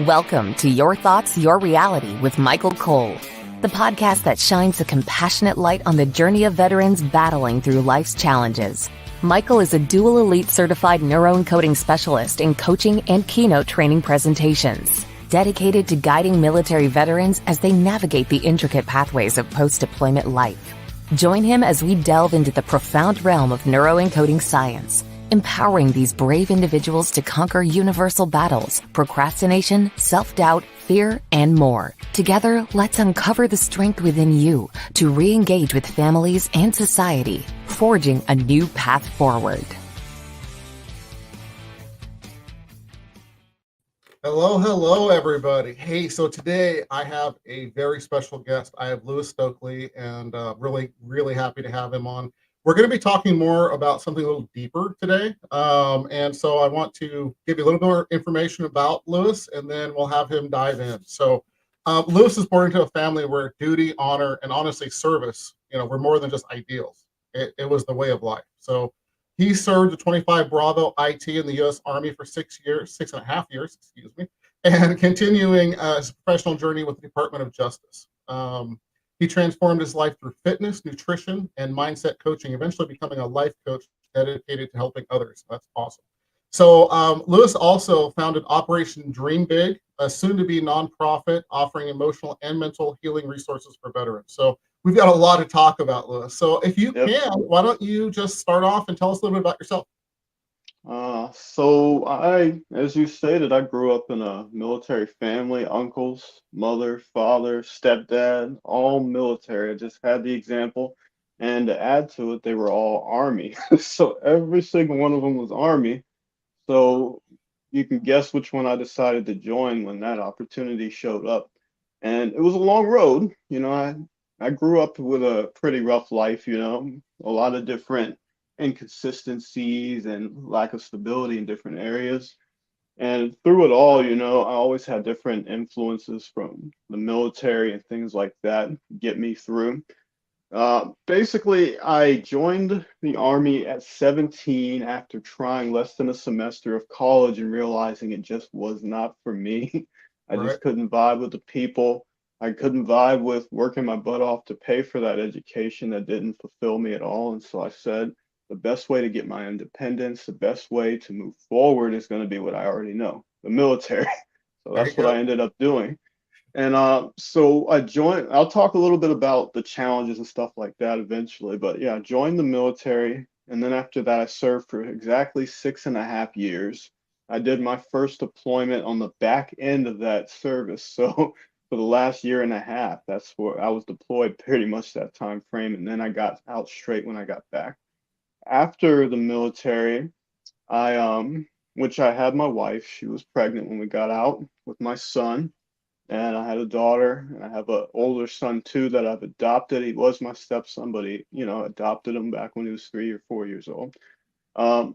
Welcome to Your Thoughts, Your Reality with Michael Cole, the podcast that shines a compassionate light on the journey of veterans battling through life's challenges. Michael is a dual elite certified neuroencoding specialist in coaching and keynote training presentations, dedicated to guiding military veterans as they navigate the intricate pathways of post-deployment life. Join him as we delve into the profound realm of neuroencoding science, empowering these brave individuals to conquer universal battles, procrastination, self-doubt, fear, and more. Together, let's uncover the strength within you to re-engage with families and society, forging a new path forward. Hello, everybody. Hey, so today I have a very special guest. I have Louis Stockley, and really happy to have him on. We're going to be talking more about something a little deeper today. And so I want to give you a little more information about Louis, and then we'll have him dive in. So Louis is born into a family where duty, honor, and honestly service, were more than just ideals. It was the way of life. So he served the 25 Bravo IT in the U.S. Army for 6.5 years, and continuing his professional journey with the Department of Justice. He transformed his life through fitness, nutrition, and mindset coaching, eventually becoming a life coach dedicated to helping others. That's awesome. So Louis also founded Operation Dream Big, a soon-to-be nonprofit offering emotional and mental healing resources for veterans. So we've got a lot to talk about, Louis. So if you can, why don't you just start off and tell us a little bit about yourself? As you stated, I grew up in a military family, uncles, mother, father, stepdad, all military. I just had the example. And to add to it, they were all Army. So every single one of them was Army. So you can guess which one I decided to join when that opportunity showed up. And it was a long road. I grew up with a pretty rough life, a lot of different inconsistencies and lack of stability in different areas. And through it all, I always had different influences from the military and things like that get me through. Basically, I joined the Army at 17 after trying less than a semester of college and realizing it just was not for me. I just couldn't vibe with the people. I couldn't vibe with working my butt off to pay for that education that didn't fulfill me at all. And so I said, the best way to get my independence, the best way to move forward is going to be what I already know, the military. So that's what I ended up doing. And so I joined. I'll talk a little bit about the challenges and stuff like that eventually. But yeah, I joined the military. And then after that, I served for exactly 6.5 years. I did my first deployment on the back end of that service. So for the last year and a half, that's where I was deployed pretty much that time frame. And then I got out straight when I got back. After the military, which I had my wife, she was pregnant when we got out with my son, and I had a daughter, and I have an older son too that I've adopted. He was my stepson, but he, adopted him back when he was 3 or 4 years old. I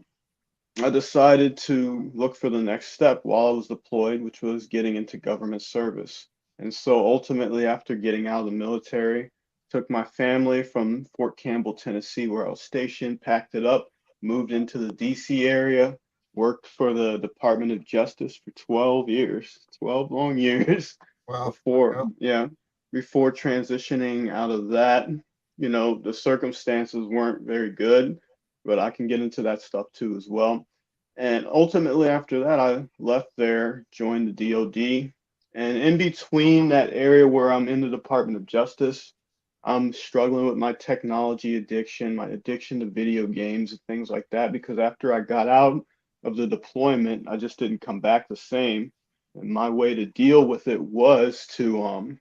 decided to look for the next step while I was deployed, which was getting into government service. And so ultimately, after getting out of the military, took my family from Fort Campbell, Tennessee, where I was stationed, packed it up, moved into the DC area, worked for the Department of Justice for 12 years, 12 long years. Wow. Before transitioning out of that. The circumstances weren't very good, but I can get into that stuff too as well. And ultimately after that, I left there, joined the DOD. And in between that area where I'm in the Department of Justice, I'm struggling with my technology addiction, my addiction to video games and things like that, because after I got out of the deployment, I just didn't come back the same. And my way to deal with it was to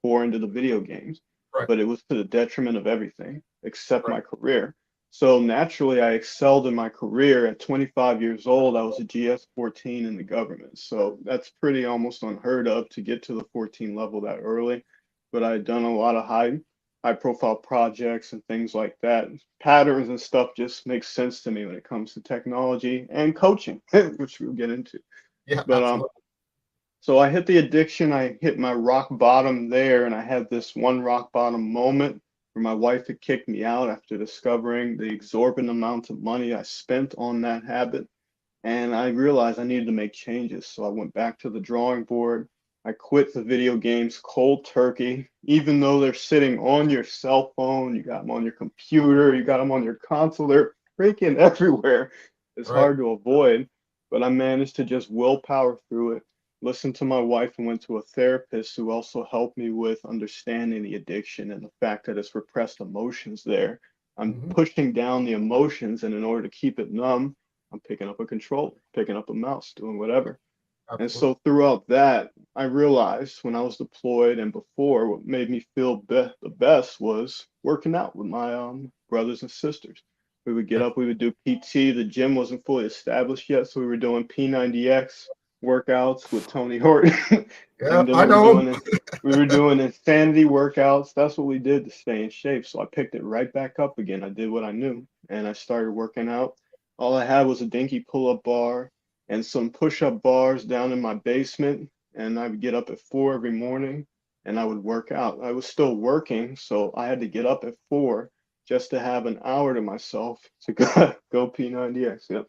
pour into the video games, but it was to the detriment of everything except my career. So naturally, I excelled in my career. At 25 years old, I was a GS-14 in the government. So that's pretty almost unheard of to get to the 14 level that early. But I had done a lot of high profile projects and things like that. Patterns and stuff just make sense to me when it comes to technology and coaching, which we'll get into. Yeah, but so I hit the addiction. I hit my rock bottom there, and I had this one rock bottom moment where my wife had kicked me out after discovering the exorbitant amount of money I spent on that habit. and I realized I needed to make changes. So I went back to the drawing board. I quit the video games cold turkey, even though they're sitting on your cell phone, you got them on your computer, you got them on your console, they're freaking everywhere. It's Right. hard to avoid, but I managed to just willpower through it, listen to my wife, and went to a therapist who also helped me with understanding the addiction and the fact that it's repressed emotions there. I'm Hmm. pushing down the emotions, and in order to keep it numb, I'm picking up a controller, picking up a mouse, doing whatever. And Absolutely. so throughout that, I realized when I was deployed and before, what made me feel the best was working out with my brothers and sisters. We would get Yeah. up, we would do PT. The gym wasn't fully established yet, so we were doing P90X workouts with Tony Horton, Yeah, and then I know him. we were doing insanity workouts. That's what we did to stay in shape. So I picked it right back up again. I did what I knew, and I started working out. All I had was a dinky pull-up bar and some push-up bars down in my basement, and I would get up at 4 every morning and I would work out. I was still working, so I had to get up at 4 just to have an hour to myself to go P90X. Yep.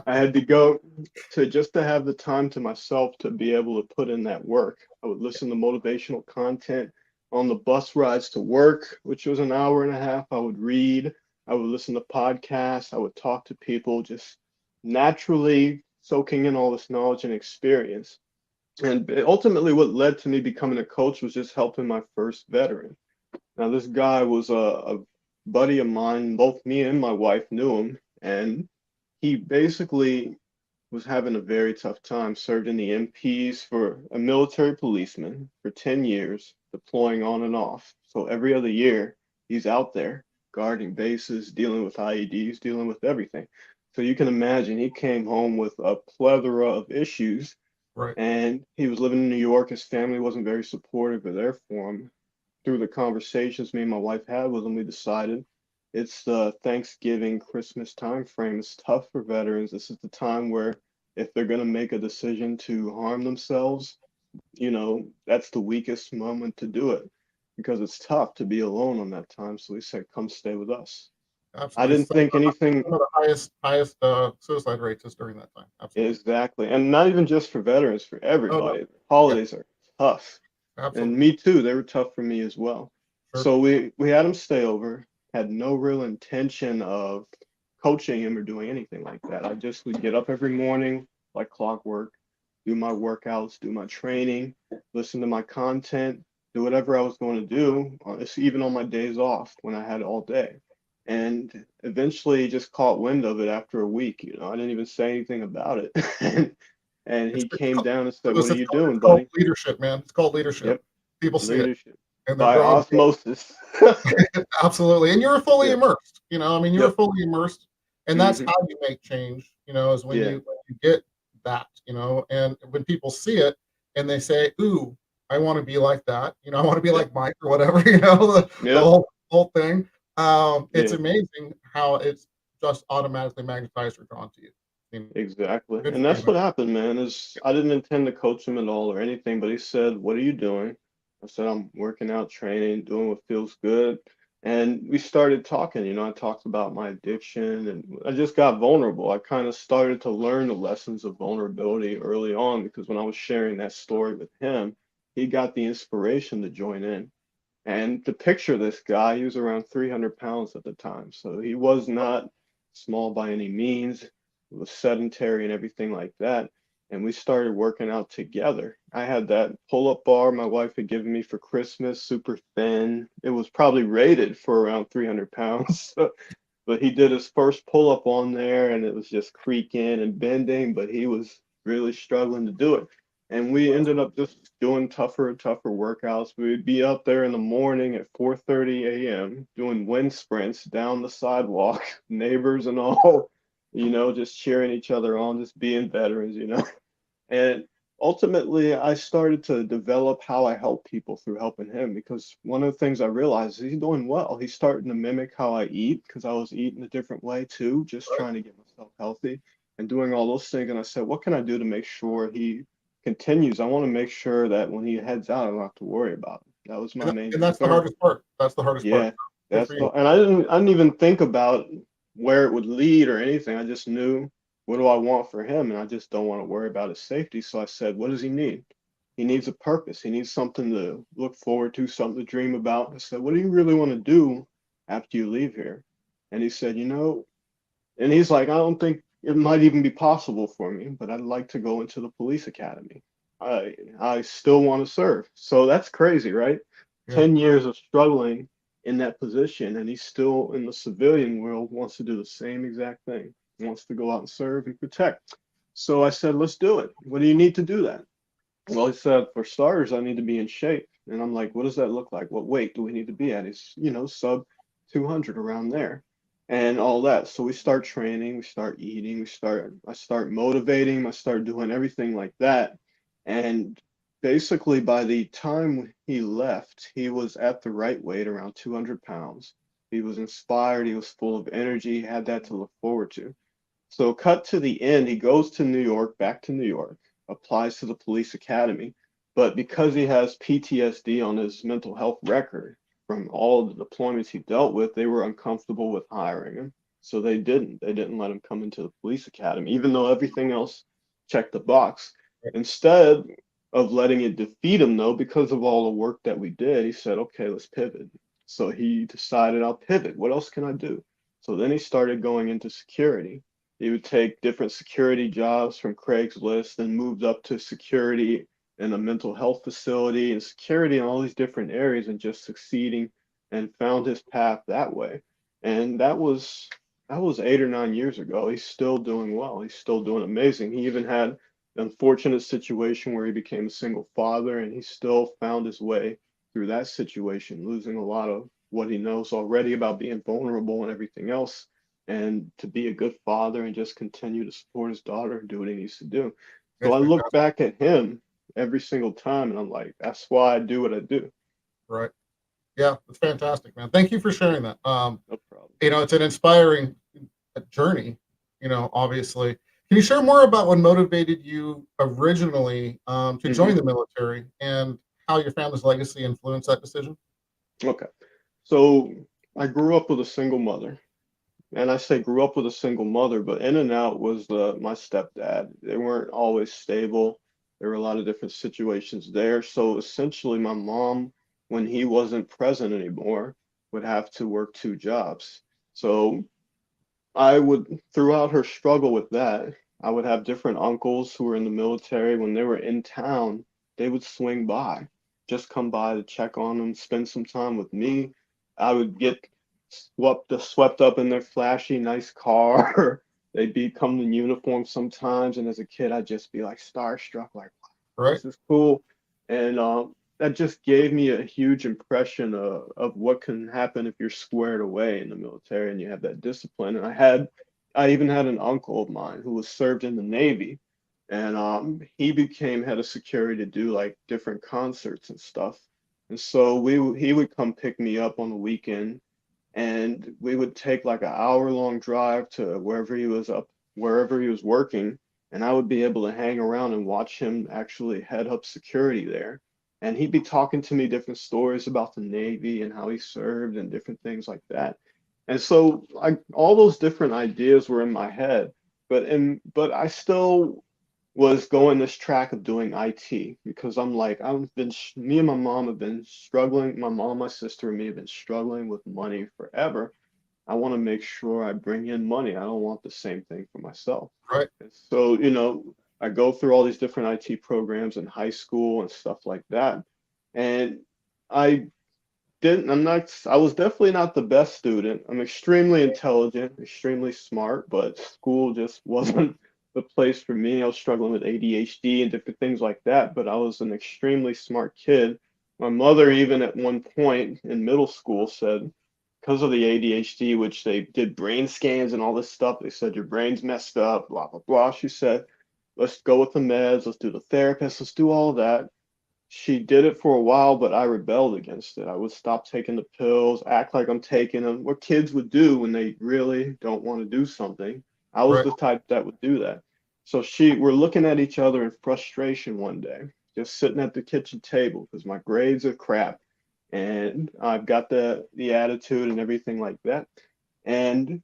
I had to go to just to have the time to myself to be able to put in that work. I would listen to motivational content on the bus rides to work, which was an hour and a half. I would read, I would listen to podcasts, I would talk to people, just naturally soaking in all this knowledge and experience. And ultimately, what led to me becoming a coach was just helping my first veteran. Now, this guy was a buddy of mine. Both me and my wife knew him, and he basically was having a very tough time. Served in the MPs for a military policeman for 10 years, deploying on and off. So every other year, he's out there guarding bases, dealing with IEDs, dealing with everything. So you can imagine he came home with a plethora of issues, Right. and he was living in New York. His family wasn't very supportive or there for him. Through the conversations me and my wife had with him, we decided it's the Thanksgiving, Christmas time frame. It's tough for veterans. This is the time where if they're going to make a decision to harm themselves, that's the weakest moment to do it because it's tough to be alone on that time. So we said, come stay with us. I Absolutely. didn't think anything Some of the highest suicide rates is during that time. Absolutely. exactly. And not even just for veterans, for Oh no. everybody. Yeah. Holidays are tough. And Absolutely. me too, they were tough for me as well. Sure. So we had him stay over, had no real intention of coaching him or doing anything like that. I just would get up every morning like clockwork, do my workouts, do my training, listen to my content, do whatever I was going to do, even on my days off when I had all day. And eventually just caught wind of it after a week. I didn't even say anything about it. And It's, he it's came called, down and said, Louis, "What are you it's doing, called buddy?" leadership, man. It's called leadership. Yep, People see it leadership and they're by drawn to osmosis. it. Absolutely. And you're fully Yep, immersed. I mean, you're yep, fully immersed. And that's hmm how you make change, is when yeah, you get that, and when people see it and they say, ooh, I want to be like that, I want to be yep, like Mike or whatever, the yep, whole thing. It's yeah, amazing how it's just automatically magnetized or drawn to you. I mean, exactly. good And for you, that's man. what happened, man. Is I didn't intend to coach him at all or anything, but he said, "What are you doing?" I said, "I'm working out, training, doing what feels good." And we started talking. I talked about my addiction and I just got vulnerable. I kind of started to learn the lessons of vulnerability early on because when I was sharing that story with him, he got the inspiration to join in. And to picture this guy, he was around 300 pounds at the time. So he was not small by any means. He was sedentary and everything like that. And we started working out together. I had that pull up bar my wife had given me for Christmas, super thin. It was probably rated for around 300 pounds. But he did his first pull up on there and it was just creaking and bending, but he was really struggling to do it. And we ended up just doing tougher and tougher workouts. We'd be out there in the morning at 4:30 a.m. doing wind sprints down the sidewalk, neighbors and all, just cheering each other on, just being veterans. And ultimately, I started to develop how I help people through helping him because one of the things I realized is he's doing well. He's starting to mimic how I eat because I was eating a different way too, just Right? trying to get myself healthy and doing all those things. And I said, what can I do to make sure he continues? I want to make sure that when he heads out, I don't have to worry about him. That was my main And that's the concern. hardest part. That's the hardest part. Yeah, Good for that's the, you. and I didn't even think about where it would lead or anything. I just knew what do I want for him? And I just don't want to worry about his safety. So I said, what does he need? He needs a purpose. He needs something to look forward to, something to dream about. I said, what do you really want to do after you leave here? And he said, and he's like, I don't think it might even be possible for me, but I'd like to go into the police academy. I still want to serve. So that's crazy, right? Yeah. 10 years of struggling in that position, and he's still in the civilian world, wants to do the same exact thing, wants to go out and serve and protect. So I said, let's do it. What do you need to do that? Well, he said, for starters, I need to be in shape. And I'm like, what does that look like? What weight do we need to be at? He's, sub 200 around there and all that. So we start training, we start eating, I start motivating, I start doing everything like that. And basically, by the time he left, he was at the right weight, around 200 pounds. He was inspired, he was full of energy, he had that to look forward to. So, cut to the end, he goes to New York, back to New York, applies to the police academy. But because he has PTSD on his mental health record from all the deployments he dealt with, they were uncomfortable with hiring him. So they didn't. They didn't let him come into the police academy, even though everything else checked the box. Instead of letting it defeat him, though, because of all the work that we did, he said, okay, let's pivot. So he decided, I'll pivot. What else can I do? So then he started going into security. He would take different security jobs from Craigslist and moved up to security in a mental health facility and security in all these different areas and just succeeding and found his path that way. And that was 8 or 9 years ago. He's still doing well. He's still doing amazing. He even had an unfortunate situation where he became a single father and he still found his way through that situation, losing a lot of what he knows already about being vulnerable and everything else, and to be a good father and just continue to support his daughter and do what he needs to do. So That's I look fantastic. back at him every single time and I'm like, that's why I do what I do. Right. Yeah, it's fantastic, man. Thank you for sharing that. No problem. It's an inspiring journey, obviously. Can you share more about what motivated you originally to join Hmm. the military and how your family's legacy influenced that decision? Okay. So I grew up with a single mother. And I say grew up with a single mother, but in and out was my stepdad. They weren't always stable. There were a lot of different situations there. So essentially, my mom, when he wasn't present anymore, would have to work two jobs. So I would, throughout her struggle with that, I would have different uncles who were in the military. When they were in town, they would swing by, just come by to check on them, spend some time with me. I would get swept up in their flashy, nice car. They'd become in uniform sometimes, and as a kid, I'd just be like starstruck, like, wow, Right. this is cool. And that just gave me a huge impression of what can happen if you're squared away in the military and you have that discipline. And I even had an uncle of mine who was served in the Navy, and he became head of security to do like different concerts and stuff. And so he would come pick me up on the weekend, and we would take like an hour-long drive to wherever he was working, and I would be able to hang around and watch him actually head up security there. And he'd be talking to me different stories about the Navy and how he served and different things like that. And so all those different ideas were in my head, but I still was going this track of doing IT because I'm like, me and my mom have been struggling. My mom, my sister, and me have been struggling with money forever. I want to make sure I bring in money. I don't want the same thing for myself. Right. And so, I go through all these different IT programs in high school and stuff like that. And I I was definitely not the best student. I'm extremely intelligent, extremely smart, but school just wasn't the place for me. I was struggling with ADHD and different things like that, but I was an extremely smart kid. My mother, even at one point in middle school, said, because of the ADHD, which they did brain scans and all this stuff, they said your brain's messed up, blah, blah, blah. She said, let's go with the meds, let's do the therapist, let's do all that. She did it for a while, but I rebelled against it. I would stop taking the pills, act like I'm taking them, what kids would do when they really don't want to do something. I was Right. the type that would do that. So we're looking at each other in frustration one day, just sitting at the kitchen table because my grades are crap and I've got the attitude and everything like that. And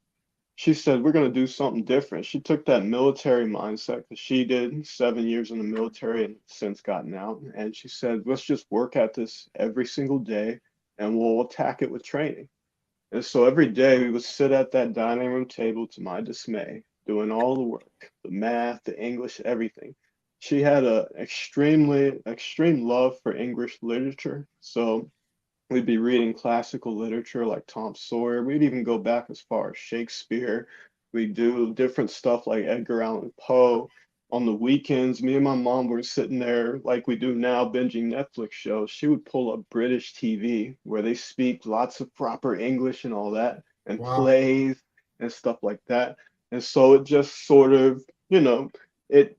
she said, we're going to do something different. She took that military mindset because she did 7 years in the military and since gotten out. And she said, let's just work at this every single day and we'll attack it with training. And so every day we would sit at that dining room table to my dismay, doing all the work, the math, the English, everything. She had a extreme love for English literature. So we'd be reading classical literature like Tom Sawyer. We'd even go back as far as Shakespeare. We'd do different stuff like Edgar Allan Poe. On the weekends, me and my mom were sitting there like we do now, binging Netflix shows. She would pull up British TV where they speak lots of proper English and all that, and Wow. plays and stuff like that. And so it just sort of, it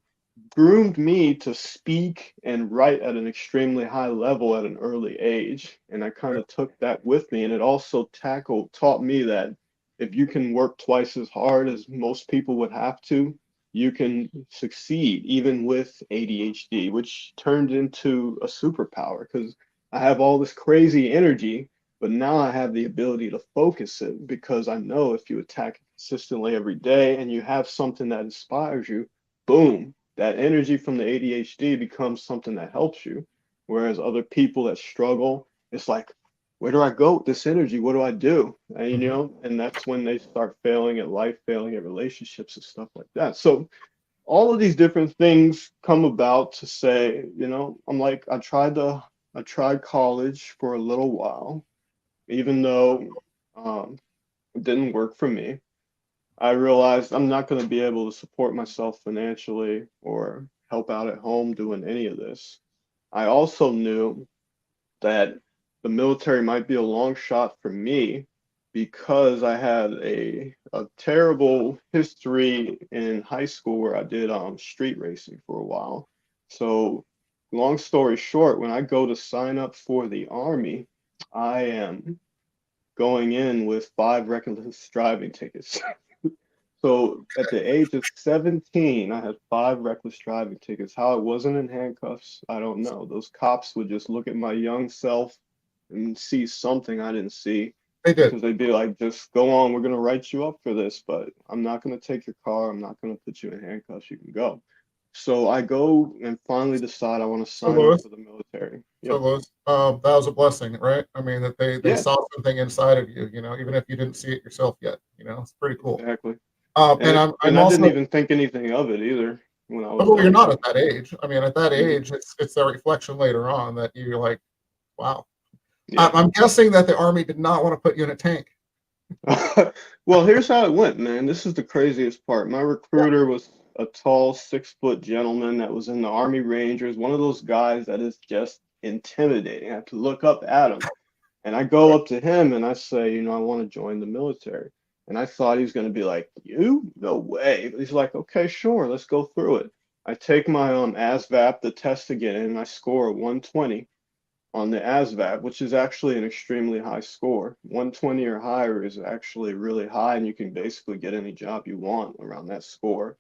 groomed me to speak and write at an extremely high level at an early age. And I kind of took that with me. And it also taught me that if you can work twice as hard as most people would have to, you can succeed even with ADHD, which turned into a superpower because I have all this crazy energy, but now I have the ability to focus it because I know if you attack it consistently every day and you have something that inspires you, boom, that energy from the ADHD becomes something that helps you. Whereas other people that struggle, it's like, where do I go with this energy? What do I do? And, Mhm. and that's when they start failing at life, failing at relationships and stuff like that. So all of these different things come about to say, I'm like, I tried college for a little while, even though it didn't work for me. I realized I'm not going to be able to support myself financially or help out at home doing any of this. I also knew that the military might be a long shot for me because I had a terrible history in high school where I did street racing for a while. So, long story short, when I go to sign up for the Army, I am going in with 5 reckless driving tickets. So at the age of 17, I had 5 reckless driving tickets. How I wasn't in handcuffs, I don't know. Those cops would just look at my young self and see something I didn't see They did. because they'd be like, just go on, we're going to write you up for this, but I'm not going to take your car. I'm not going to put you in handcuffs. You can go. So I go and finally decide I want to So sign up Louis, for the military. so Yep. Louis, that was a blessing, right? I mean, that they Yeah, saw something inside of you, even if you didn't see it yourself yet. It's pretty cool. exactly. And And I'm and I didn't also, even think anything of it either when I was well, you're young. not at that age. I mean, at that Mhm. age, it's that reflection later on that you're like, wow. Yeah. I'm guessing that the army did not want to put you in a tank. Well, here's how it went, man. This is the craziest part. My Yeah. recruiter was a tall, 6 foot gentleman that was in the Army Rangers, one of those guys that is just intimidating. I have to look up at him. And I go up to him and I say, I want to join the military. And I thought he was going to be like, you? No way. But he's like, okay, sure, let's go through it. I take my ASVAB, the test again, and I score a 120 on the ASVAB, which is actually an extremely high score. 120 or higher is actually really high, and you can basically get any job you want around that score.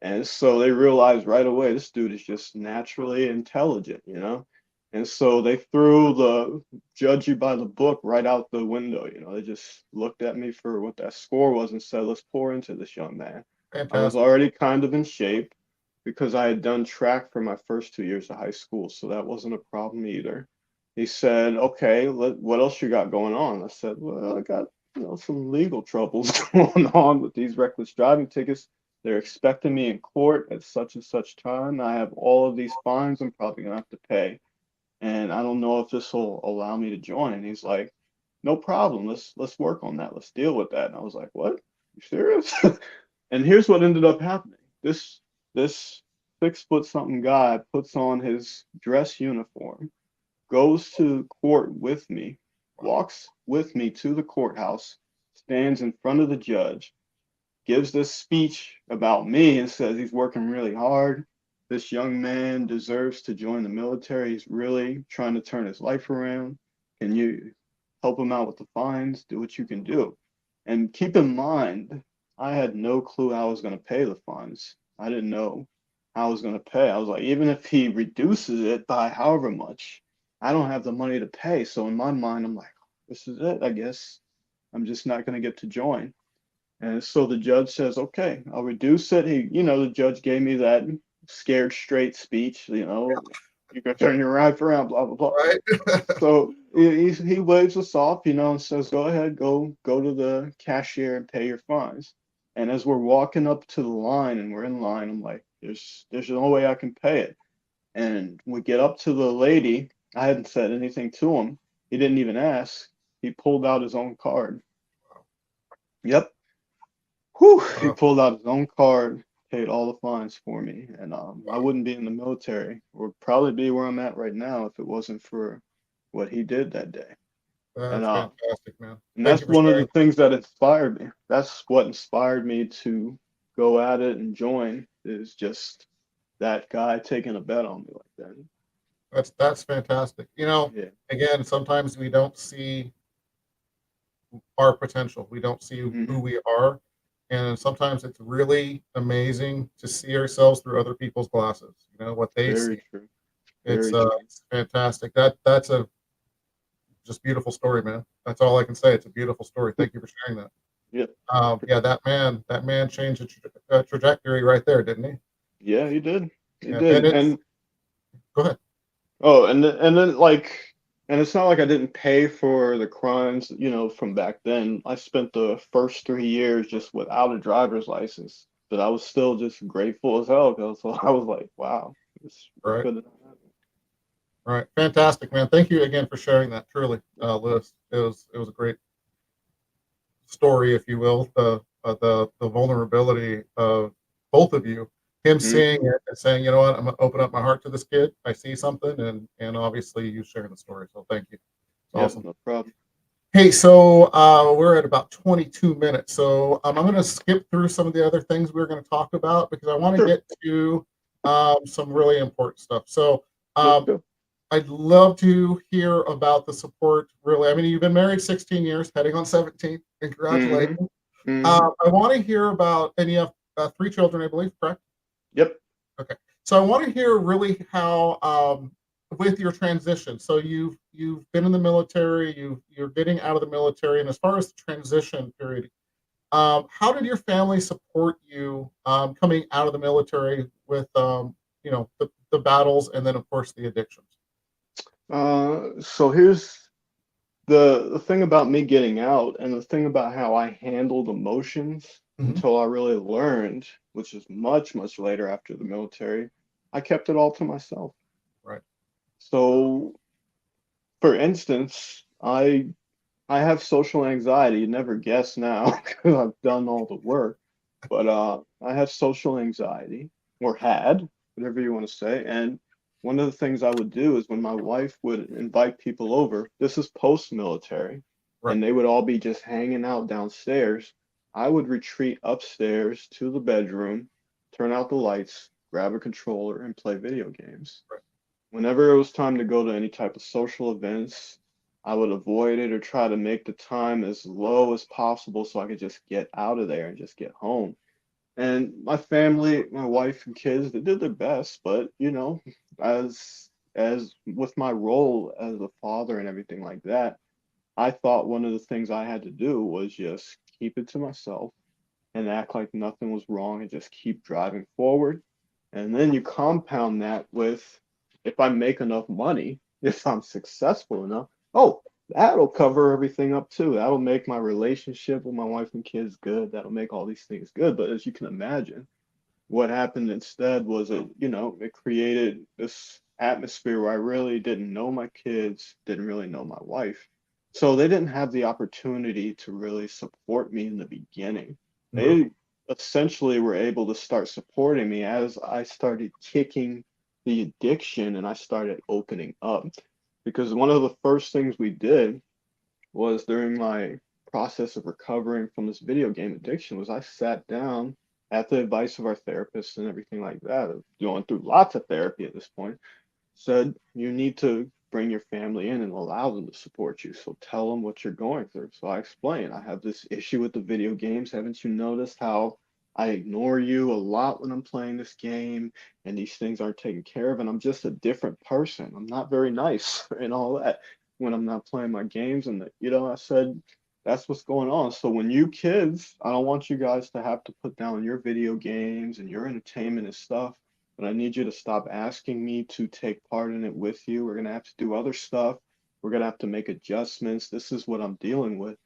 And so they realized right away this dude is just naturally intelligent. And so they threw the judge you by the book right out the window. They just looked at me for what that score was and said, let's pour into this young man. I was Fantastic. already kind of in shape because I had done track for my first 2 years of high school, so that wasn't a problem either. He said, okay, what else you got going on? I said, well, I got, some legal troubles going on with these reckless driving tickets. They're expecting me in court at such and such time. I have all of these fines I'm probably gonna have to pay. And I don't know if this will allow me to join. And he's like, no problem. Let's work on that. Let's deal with that. And I was like, what? You serious? And here's what ended up happening. This 6 foot something guy puts on his dress uniform, goes to court with me, walks with me to the courthouse, stands in front of the judge, gives this speech about me and says he's working really hard. This young man deserves to join the military. He's really trying to turn his life around. Can you help him out with the fines? Do what you can do. And keep in mind, I had no clue how I was going to pay the fines. I didn't know how I was going to pay. I was like, even if he reduces it by however much, I don't have the money to pay. So in my mind, I'm like, this is it, I guess. I'm just not going to get to join. And so the judge says, okay, I'll reduce it. The judge gave me that scared straight speech, you can turn your life around, blah, blah, blah. Right. So he waves us off, and says, go ahead, go to the cashier and pay your fines. And as we're walking up to the line and we're in line, I'm like, there's no way I can pay it. And we get up to the lady. I hadn't said anything to him. He didn't even ask. He pulled out his own card. Yep. Whew. He Wow. pulled out his own card, paid all the fines for me, and I wouldn't be in the military, or probably be where I'm at right now if it wasn't for what he did that day. And That's fantastic, man. and Thank that's you for one of sharing. the things that inspired me. That's what inspired me to go at it and join, is just that guy taking a bet on me like that. That's fantastic. Yeah. Again, sometimes we don't see our potential. We don't see who Hmm. we are. And sometimes it's really amazing to see ourselves through other people's glasses, what they Very see. true. It's Very true. it's fantastic. That's a just beautiful story, man. That's all I can say. It's a beautiful story. Thank you for sharing that. Yep. Yeah, that man changed the trajectory right there, didn't he? Yeah, he did. He Yeah, and did. it's And go ahead. oh, and then and it's not like I didn't pay for the crimes, from back then. I spent the first 3 years just without a driver's license, but I was still just grateful as hell because I was like, wow, this Right, could have happened. right, fantastic, man. Thank you again for sharing that. Truly, Lewis, it was a great story, if you will, the vulnerability of both of you, him Hmm. seeing it and saying, you know what, I'm gonna open up my heart to this kid. I see something, and obviously you sharing the story. So thank you. It's Yeah, awesome. no problem. Hey, so we're at about 22 minutes. So I'm going to skip through some of the other things we're going to talk about because I want to Sure, get to some really important stuff. So let's um, go. I'd love to hear about the support. Really, I mean, you've been married 16 years, heading on 17. Hmm. Congratulations. Hmm. I want to hear about, and you have three children, I believe, correct? Yep. Okay. So I want to hear really how with your transition. So you've been in the military, you're getting out of the military, and as far as the transition period, how did your family support you coming out of the military with the battles and then of course the addictions? So here's the thing about me getting out, and the thing about how I handled emotions Hmm. until I really learned, which is much, much later after the military. I kept it all to myself. Right. So, for instance, I have social anxiety. You never guess now because I've done all the work. But I have social anxiety, or had, whatever you want to say. And one of the things I would do is when my wife would invite people over, this is post-military, Right. and they would all be just hanging out downstairs, I would retreat upstairs to the bedroom, turn out the lights, grab a controller, and play video games. Right. Whenever it was time to go to any type of social events, I would avoid it or try to make the time as low as possible so I could just get out of there and just get home. And my family, my wife and kids, they did their best, but as with my role as a father and everything like that, I thought one of the things I had to do was just keep it to myself and act like nothing was wrong and just keep driving forward. And then you compound that with, if I make enough money, if I'm successful enough, oh, that'll cover everything up too. That'll make my relationship with my wife and kids good. That'll make all these things good. But as you can imagine, what happened instead was it created this atmosphere where I really didn't know my kids, didn't really know my wife. So they didn't have the opportunity to really support me in the beginning. No. They essentially were able to start supporting me as I started kicking the addiction and I started opening up. Because one of the first things we did was during my process of recovering from this video game addiction was I sat down at the advice of our therapist and everything like that, of going through lots of therapy at this point, said you need to bring your family in and allow them to support you. So tell them what you're going through. So I explained, I have this issue with the video games. Haven't you noticed how I ignore you a lot when I'm playing this game and these things aren't taken care of? And I'm just a different person. I'm not very nice and all that when I'm not playing my games. And I said, That's what's going on. So when you kids, I don't want you guys to have to put down your video games and your entertainment and stuff, but I need you to stop asking me to take part in it with you. We're gonna have to do other stuff. We're gonna have to make adjustments. This is what I'm dealing with.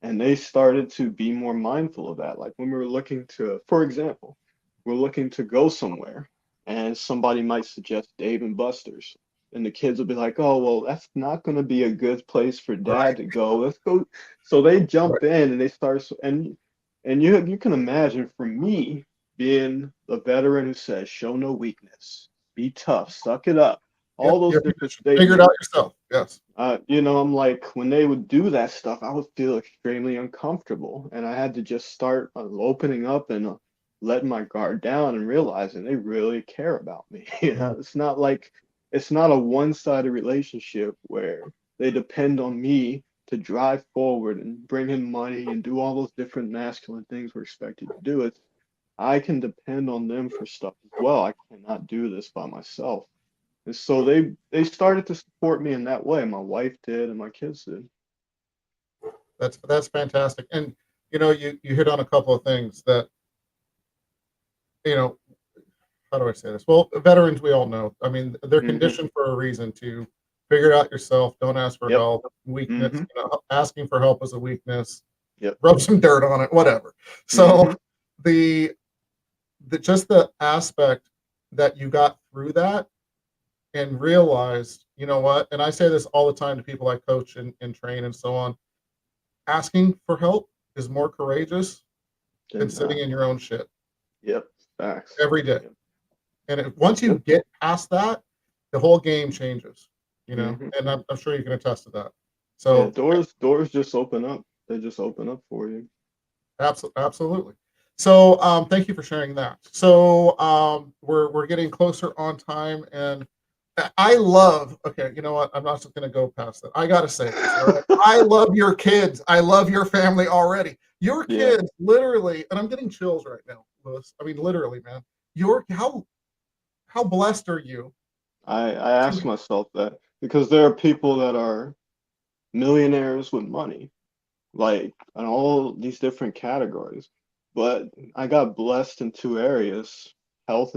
And they started to be more mindful of that. Like when we were looking to, for example, we're looking to go somewhere and somebody might suggest Dave and Buster's. And the kids will be like, oh, well, that's not going to be a good place for dad Right. to go. Let's go. So they Right. jump in and they start, and you can imagine for me being the veteran who says, show no weakness, be tough, suck it up, all Yep. those Yep. different Figure it out statements. yourself. Yes. I'm like, when they would do that stuff, I would feel extremely uncomfortable. And I had to just start opening up and letting my guard down and realizing they really care about me. It's not a one-sided relationship where they depend on me to drive forward and bring in money and do all those different masculine things we're expected to do. It's I can depend on them for stuff as well. I cannot do this by myself. And so they started to support me in that way. My wife did, and my kids did. That's fantastic. And you hit on a couple of things that you know how do I say this? Well, veterans, we all know. I mean, they're Hmm. conditioned for a reason to figure it out yourself. Don't ask for Yep. help. Weakness. Hmm. Asking for help is a weakness. Yep. Rub some dirt on it. Whatever. So Hmm. the just the aspect that you got through that and realized, you know what? And I say this all the time to people I coach and train and so on. Asking for help is more courageous than Then sitting in your own shit yep. Facts. every day. Yep. And once you Yep. get past that, the whole game changes, Hmm. and I'm sure you can attest to that. Yeah. So, Doors just open up. They just open up for you. absolutely. So, thank you for sharing that. So, we're getting closer on time, and I love. Okay, you know what? I'm not just going to go past that. I got to say this. All right, I love your kids. I love your family already. Your Yeah. kids, literally, and I'm getting chills right now, Louis. I mean, literally, man. Your how blessed are you I to ask myself that because there are people that are millionaires with money, like in all these different categories. But I got blessed in two areas, health,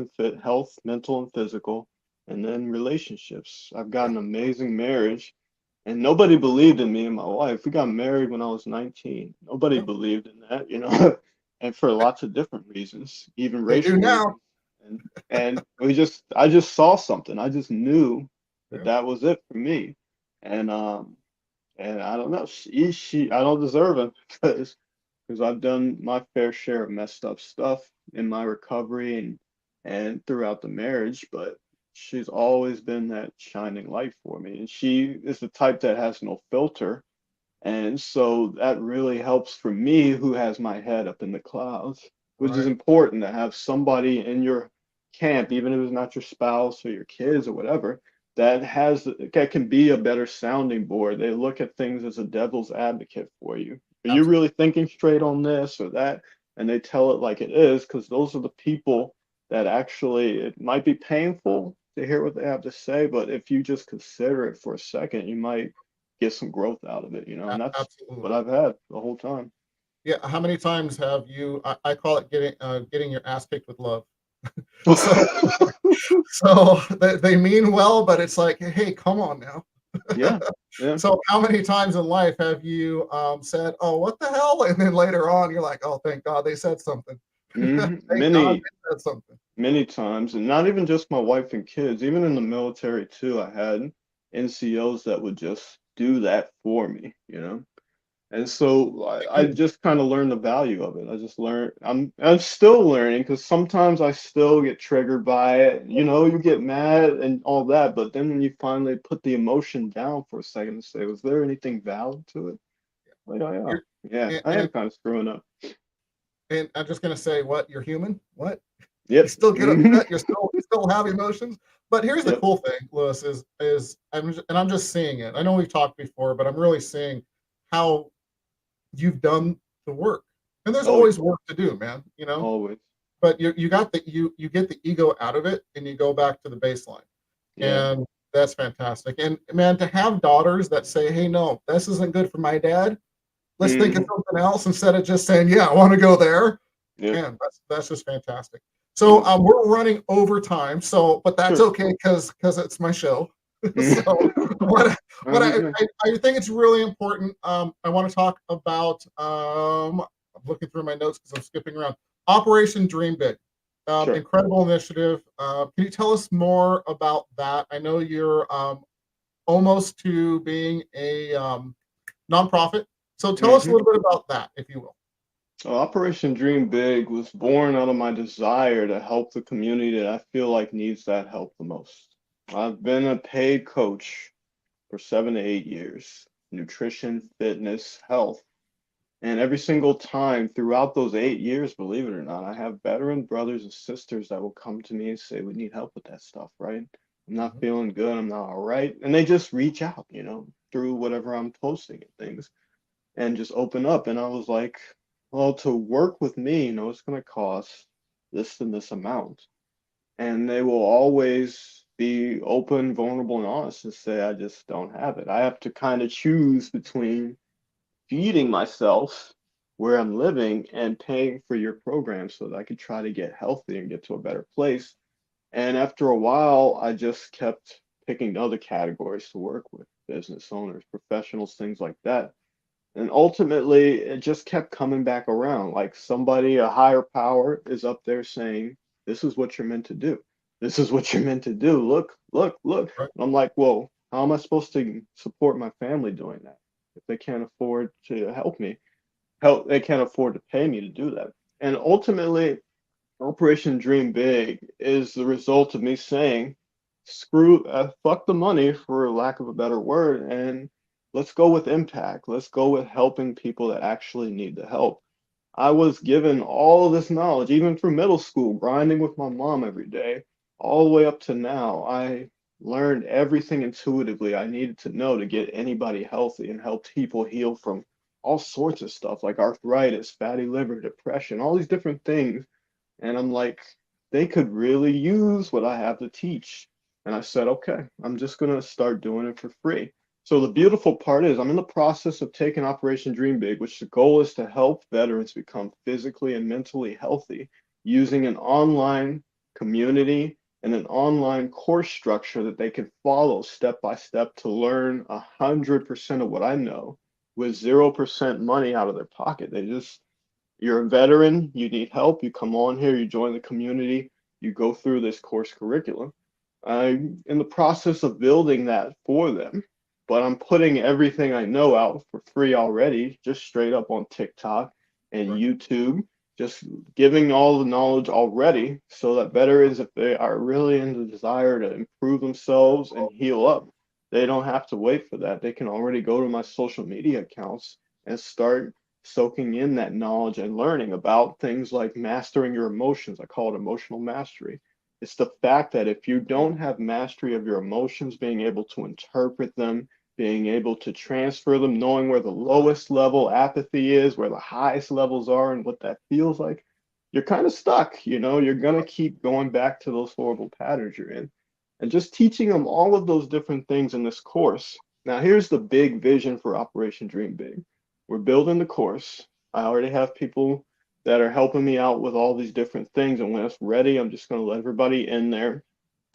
mental and physical, and then relationships. I've got yeah, an amazing marriage, and nobody believed in me and my wife. We got married when I was 19. Nobody yeah, believed in that, and for lots of different reasons, even they do racial now. reasons. And I just saw something. I just knew that Yeah, that was it for me. And and I don't know. I don't deserve it because I've done my fair share of messed up stuff in my recovery and throughout the marriage. But she's always been that shining light for me, and she is the type that has no filter. And so that really helps for me, who has my head up in the clouds, which is right. important to have somebody in your camp, even if it's not your spouse or your kids or whatever, that can be a better sounding board. They look at things as a devil's advocate for you. Are you Absolutely. really thinking straight on this or that? And they tell it like it is, because those are the people that actually, it might be painful to hear what they have to say, but if you just consider it for a second, you might get some growth out of it, and that's what Absolutely. I've had the whole time. Yeah. How many times have you? I call it getting your ass kicked with love. So they mean well, but it's like, hey, come on now. Yeah, yeah. So how many times in life have you said, "Oh, what the hell," and then later on you're like, "Oh, thank God they said something." Thank God Many, they said something. many times, and not even just my wife and kids, even in the military too, I had NCOs that would just do that for me. And so I Good. just kind of learned the value of it. I just learned I'm still learning because sometimes I still get triggered by it. You get mad and all that, but then when you finally put the emotion down for a second and say, was there anything valid to it? Like, oh You're, yeah, and, I am and kind of screwing up. and I'm just gonna say, what? You're human. What? You Yep. still get Hmm. upset. You still have emotions. But here's the Yep. cool thing, Lewis, is I'm just seeing it. I know we've talked before, but I'm really seeing how you've done the work. And there's Oh, always work to do, man. always. But you get the ego out of it, and you go back to the baseline, Yeah. and that's fantastic. And man, to have daughters that say, "Hey, no, this isn't good for my dad," let's think of something else instead of just saying, yeah, I want to go there. Yeah. Man, that's just fantastic. So we're running over time, but that's Sure. okay because it's my show. So I think it's really important. I want to talk about. I'm looking through my notes because I'm skipping around. Operation Dream Big, Sure. incredible initiative. Can you tell us more about that? I know you're almost to being a nonprofit, so tell us a little bit about that, if you will. Operation Dream Big was born out of my desire to help the community that I feel like needs that help the most. I've been a paid coach for 7 to 8 years, nutrition, fitness, health. And every single time throughout those 8 years, believe it or not, I have veteran brothers and sisters that will come to me and say, we need help with that stuff, right? I'm not feeling good. I'm not all right. And they just reach out, through whatever I'm posting and things and just open up. And I was like, well, to work with me, it's going to cost this and this amount. And they will always be open, vulnerable, and honest and say, I just don't have it. I have to kind of choose between feeding myself where I'm living and paying for your program so that I could try to get healthy and get to a better place. And after a while, I just kept picking other categories to work with, business owners, professionals, things like that. And ultimately, it just kept coming back around. Like somebody, a higher power, is up there saying, this is what you're meant to do. This is what you're meant to do. Look, look, look. Right. And I'm like, well, how am I supposed to support my family doing that if they can't afford to help me? They can't afford to pay me to do that. And ultimately, Operation Dream Big is the result of me saying, fuck the money, for lack of a better word, and let's go with impact. Let's go with helping people that actually need the help. I was given all of this knowledge, even from middle school, grinding with my mom every day, all the way up to now. I learned everything intuitively I needed to know to get anybody healthy and help people heal from all sorts of stuff like arthritis, fatty liver, depression, all these different things. And I'm like, they could really use what I have to teach. And I said, okay, I'm just going to start doing it for free. So the beautiful part is I'm in the process of taking Operation Dream Big, which the goal is to help veterans become physically and mentally healthy using an online community and an online course structure that they can follow step by step to learn 100% of what I know with 0% money out of their pocket. You're a veteran, you need help, you come on here, you join the community, you go through this course curriculum. I'm in the process of building that for them, but I'm putting everything I know out for free already, just straight up on TikTok and Right. YouTube, just giving all the knowledge already so that veterans, if they are really in the desire to improve themselves and heal up, they don't have to wait for that. They can already go to my social media accounts and start soaking in that knowledge and learning about things like mastering your emotions. I call it emotional mastery. It's the fact that if you don't have mastery of your emotions, being able to interpret them, being able to transfer them, knowing where the lowest level apathy is, where the highest levels are, and what that feels like, you're kind of stuck. You're going to keep going back to those horrible patterns you're in. And just teaching them all of those different things in this course. Now, here's the big vision for Operation Dream Big. We're building the course. I already have people that are helping me out with all these different things. And when it's ready, I'm just going to let everybody in there.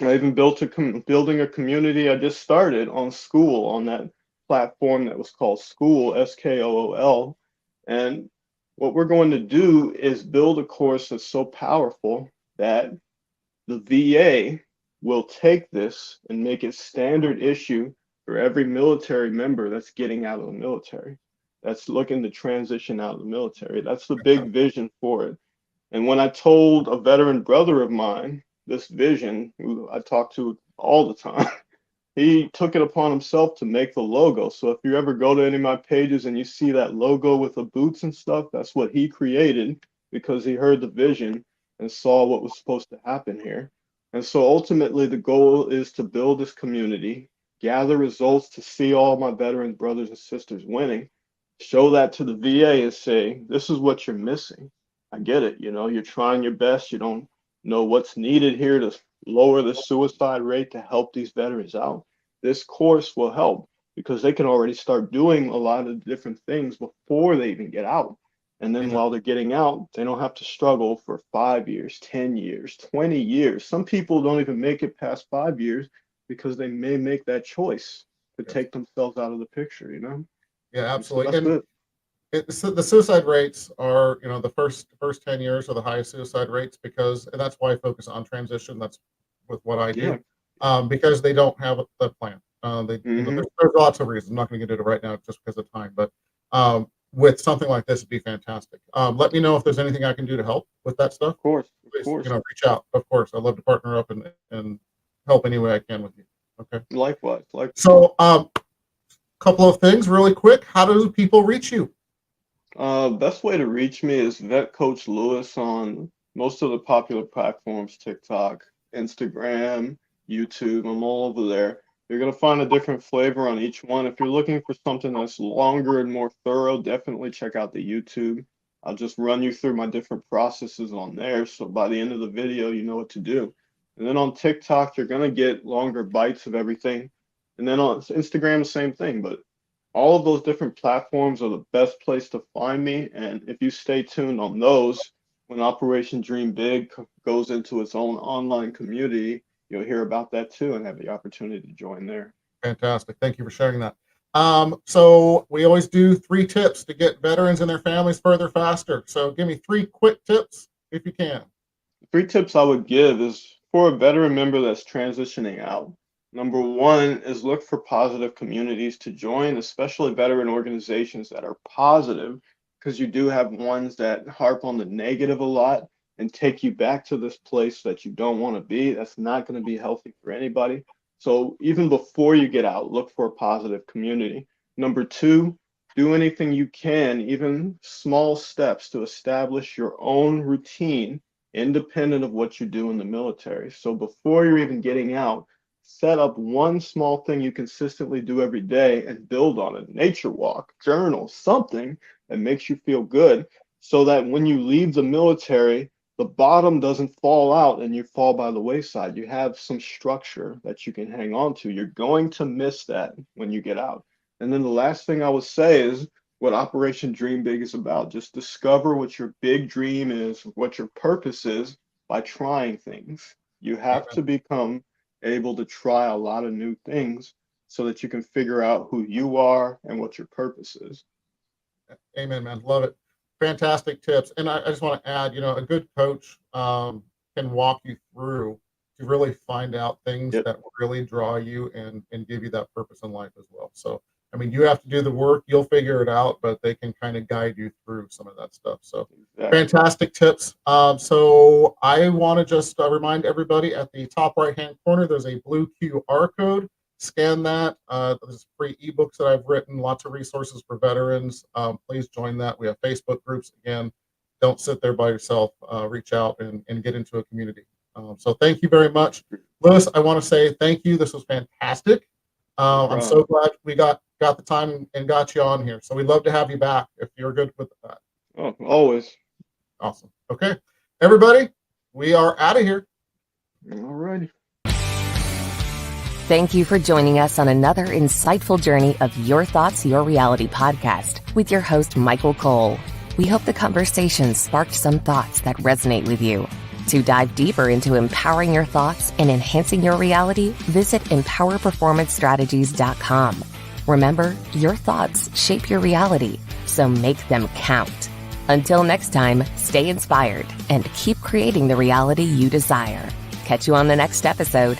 I even building a community. I just started on School on that platform that was called School, Skool. And what we're going to do is build a course that's so powerful that the VA will take this and make it standard issue for every military member that's getting out of the military, that's looking to transition out of the military. That's the big vision for it. And when I told a veteran brother of mine this vision, who I talk to all the time, he took it upon himself to make the logo. So if you ever go to any of my pages and you see that logo with the boots and stuff, that's what he created because he heard the vision and saw what was supposed to happen here. And so ultimately, the goal is to build this community, gather results to see all my veteran brothers and sisters winning, show that to the VA and say, this is what you're missing. I get it. You're trying your best. You don't know what's needed here to lower the suicide rate to help these veterans out. This course will help. because they can already start doing a lot of different things before they even get out. And then while they're getting out, they don't have to struggle for 5 years, 10 years, 20 years. Some people don't even make it past 5 years because they may make that choice to take themselves out of the picture, you know? Yeah, absolutely. So that's good. The suicide rates are, the first 10 years are the highest suicide rates and that's why I focus on transition. That's with what I do, because they don't have the plan. There's lots of reasons. I'm not going to get into it right now just because of time, but with something like this, it'd be fantastic. Let me know if there's anything I can do to help with that stuff. Of course, Please, reach out. Of course, I'd love to partner up and help any way I can with you. Okay. Likewise. So, couple of things really quick. How do people reach you? Best way to reach me is Vet Coach Louis on most of the popular platforms: TikTok, Instagram, YouTube. I'm all over there. You're going to find a different flavor on each one. If you're looking for something that's longer and more thorough, definitely check out the YouTube. I'll just run you through my different processes on there, so by the end of the video, you know what to do. And then on TikTok, you're going to get longer bites of everything. And then on Instagram, the same thing. But all of those different platforms are the best place to find me. And if you stay tuned on those, when Operation Dream Big goes into its own online community, you'll hear about that too and have the opportunity to join there. Fantastic. Thank you for sharing that. So we always do 3 tips to get veterans and their families further faster. So give me 3 quick tips if you can. 3 tips I would give is for a veteran member that's transitioning out. Number 1 is look for positive communities to join, especially veteran organizations that are positive, because you do have ones that harp on the negative a lot and take you back to this place that you don't want to be. That's not going to be healthy for anybody. So even before you get out, look for a positive community. Number 2, do anything you can, even small steps, to establish your own routine independent of what you do in the military. So before you're even getting out, set up one small thing you consistently do every day and build on it. Nature walk, journal, something that makes you feel good, so that when you leave the military, the bottom doesn't fall out and you fall by the wayside. You have some structure that you can hang on to. You're going to miss that when you get out. And then the last thing I would say is what Operation Dream Big is about. Just discover what your big dream is, what your purpose is, by trying things. You have to become able to try a lot of new things so that you can figure out who you are and what your purpose is. Amen, man. Love it. Fantastic tips. And I just want to add, a good coach can walk you through to really find out things that will really draw you and give you that purpose in life as well. So, I mean, you have to do the work, you'll figure it out, but they can kind of guide you through some of that stuff. So fantastic tips. So I want to just remind everybody, at the top right-hand corner, there's a blue QR code. Scan that. There's free ebooks that I've written, lots of resources for veterans. Please join that. We have Facebook groups. Again, don't sit there by yourself. Reach out and get into a community. So thank you very much. Louis, I want to say thank you. This was fantastic. I'm so glad we got the time and got you on here. So we'd love to have you back if you're good with that. Oh, always. Awesome. Okay. Everybody, we are out of here. All righty. Thank you for joining us on another insightful journey of Your Thoughts, Your Reality podcast with your host, Michael Cole. We hope the conversation sparked some thoughts that resonate with you. To dive deeper into empowering your thoughts and enhancing your reality, visit empowerperformancestrategies.com. Remember, your thoughts shape your reality, so make them count. Until next time, stay inspired and keep creating the reality you desire. Catch you on the next episode.